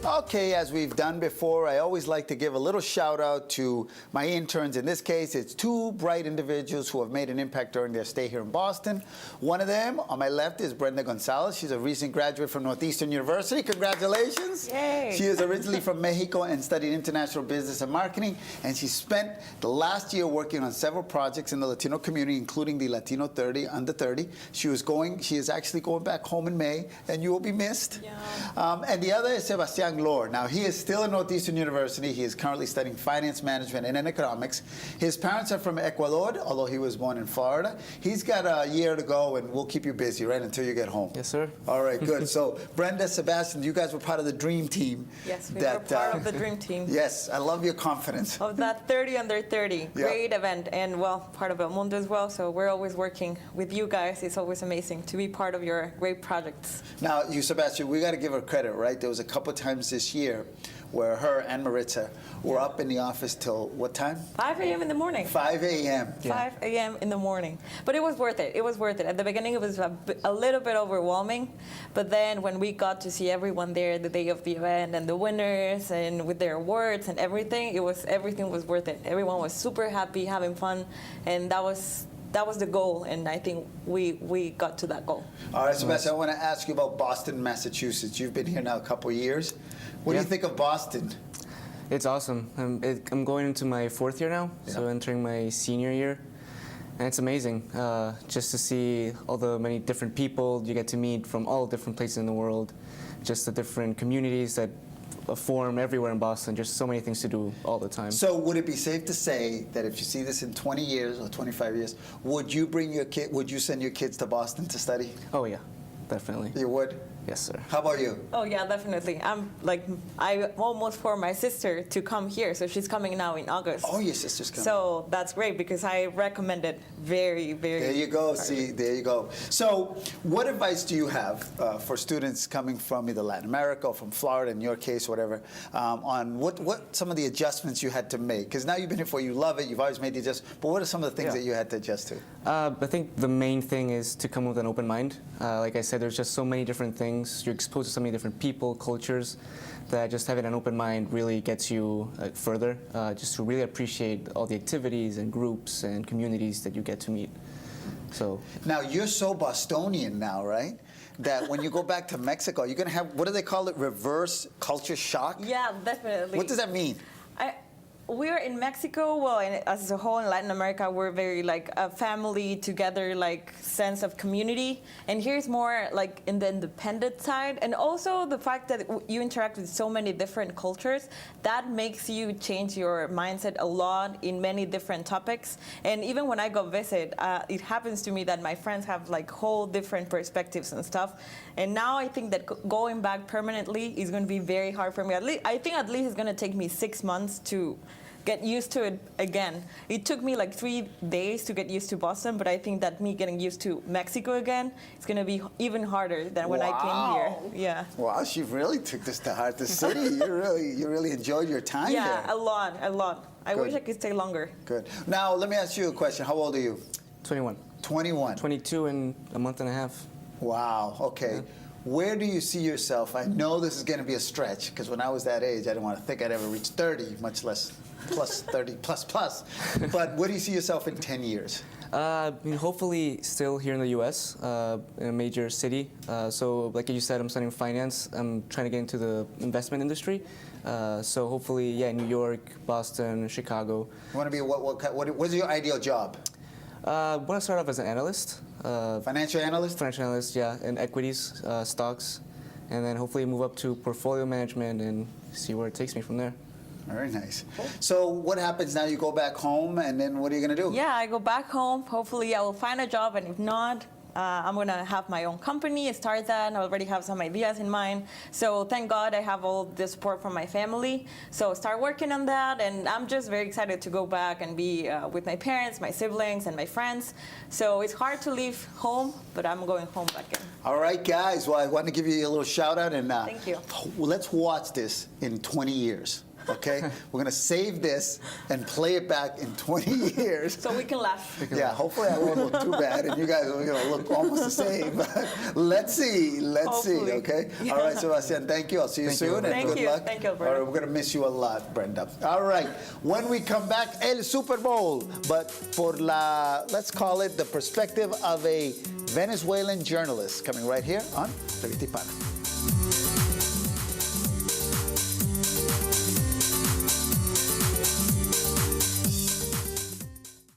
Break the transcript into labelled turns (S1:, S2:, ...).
S1: Okay, as we've done before, I always like to give a little shout out to my interns. In this case, it's two bright individuals who have made an impact during their stay here in Boston. One of them, on my left, is Brenda Gonzalez. She's a recent graduate from Northeastern University. Congratulations.
S2: Yay.
S1: She is originally from Mexico and studied international business and marketing, and she spent the last year working on several projects in the Latino community, including the Latino 30, under 30. She is actually going back home in May, and you will be missed.
S2: Yeah.
S1: And the other is Sebastian Loor. Now, he is still at Northeastern University. He is currently studying finance management and economics. His parents are from Ecuador, although he was born in Florida. He's got a year to go, and we'll keep you busy, right, until you get home.
S3: Yes, sir.
S1: All right, good. So, Brenda, Sebastian, you guys were part of the dream team.
S2: Yes, we were part of the dream team.
S1: Yes, I love your confidence.
S2: Of that 30 under 30.
S1: Yeah.
S2: Great event, and, well, part of El Mundo as well. So we're always working with you guys. It's always amazing to be part of your great projects.
S1: Now, you, Sebastian, we got to give her credit, right? There was a couple times this year where her and Maritza were up in the office till what time?
S2: 5 a.m. in the morning.
S1: 5 a.m.
S2: 5 a.m. in the morning. But it was worth it. It was worth it. At the beginning, it was a little bit overwhelming. But then when we got to see everyone there the day of the event and the winners and with their awards and everything, everything was worth it. Everyone was super happy, having fun. And that was the goal, and I think we got to that goal.
S1: All right, Sebastian, I want to ask you about Boston, Massachusetts. You've been here now a couple of years. What do you think of Boston?
S3: It's awesome. I'm going into my 4th year now, so entering my senior year. And it's amazing just to see all the many different people you get to meet from all different places in the world, just the different communities that form everywhere in Boston. Just so many things to do all the time.
S1: So would it be safe to say that if you see this in 20 years or 25 years, would you send your kids to Boston to study?
S3: Oh yeah, definitely.
S1: You would?
S3: Yes, sir.
S1: How about you?
S2: Oh yeah, definitely. I almost for my sister to come here, so she's coming now in August.
S1: Oh, your sister's coming.
S2: So that's great because I recommend it very, very.
S1: There you go. See, there you go. So, what advice do you have for students coming from either Latin America or from Florida, in your case, whatever, on what some of the adjustments you had to make? Because now you've been here you love it, you've always made the adjustments. But what are some of the things that you had to adjust to?
S3: I think the main thing is to come with an open mind. Like I said, there's just so many different things. You're exposed to so many different people, cultures, that just having an open mind really gets you further, just to really appreciate all the activities and groups and communities that you get to meet. So
S1: now you're so Bostonian now, right? That when you go back to Mexico, you're going to have, what do they call it, reverse culture shock?
S2: Yeah, definitely.
S1: What does that mean?
S2: We're in Mexico, well, as a whole in Latin America, we're very like a family together, like sense of community. And here's more like in the independent side. And also the fact that you interact with so many different cultures, that makes you change your mindset a lot in many different topics. And even when I go visit, it happens to me that my friends have like whole different perspectives and stuff. And now I think that going back permanently is going to be very hard for me. I think at least it's going to take me 6 months to get used to it again. It took me like 3 days to get used to Boston, but I think that me getting used to Mexico again, it's going to be even harder than when I came here. Yeah.
S1: Wow, she really took this to heart. The city, you really enjoyed your time there.
S2: Yeah, a lot. I wish I could stay longer.
S1: Good. Now, let me ask you a question. How old are you?
S3: 21.
S1: 21.
S3: 22 in a month and a half.
S1: Wow, okay. Yeah. Where do you see yourself? I know this is going to be a stretch, because when I was that age, I didn't want to think I'd ever reach 30, much less plus 30, plus. But where do you see yourself in 10 years?
S3: Hopefully still here in the U.S., in a major city. So like you said, I'm studying finance. I'm trying to get into the investment industry. So hopefully, yeah, New York, Boston, Chicago.
S1: You want to be, what's your ideal job?
S3: I want to start off as an analyst.
S1: Financial analyst?
S3: Financial analyst, yeah, in equities, stocks, and then hopefully move up to portfolio management and see where it takes me from there.
S1: Very nice. So what happens now? You go back home, and then what are you going to do?
S2: Yeah, I go back home. Hopefully I will find a job, and if not, I'm going to have my own company, start that. I already have some ideas in mind. So thank God I have all the support from my family. So start working on that, and I'm just very excited to go back and be with my parents, my siblings, and my friends. So it's hard to leave home, but I'm going home back in.
S1: All right, guys. Well, I want to give you a little shout out, and
S2: thank you.
S1: Let's watch this in 20 years. okay? We're gonna save this and play it back in 20 years.
S2: So we can laugh.
S1: Yeah, hopefully I won't look too bad, and you guys are gonna look almost the same. Let's see,
S2: Hopefully.
S1: okay?
S2: Yeah.
S1: All right, Sebastian, thank you. I'll see you
S3: Thank you.
S1: soon, and
S2: Thank
S1: good
S2: you.
S1: luck.
S2: Thank you, Alberto.
S1: All right, we're gonna miss you a lot, Brenda. All right, when we come back, El Super Bowl, but let's call it the perspective of a Venezuelan journalist, coming right here on Revista Hispana.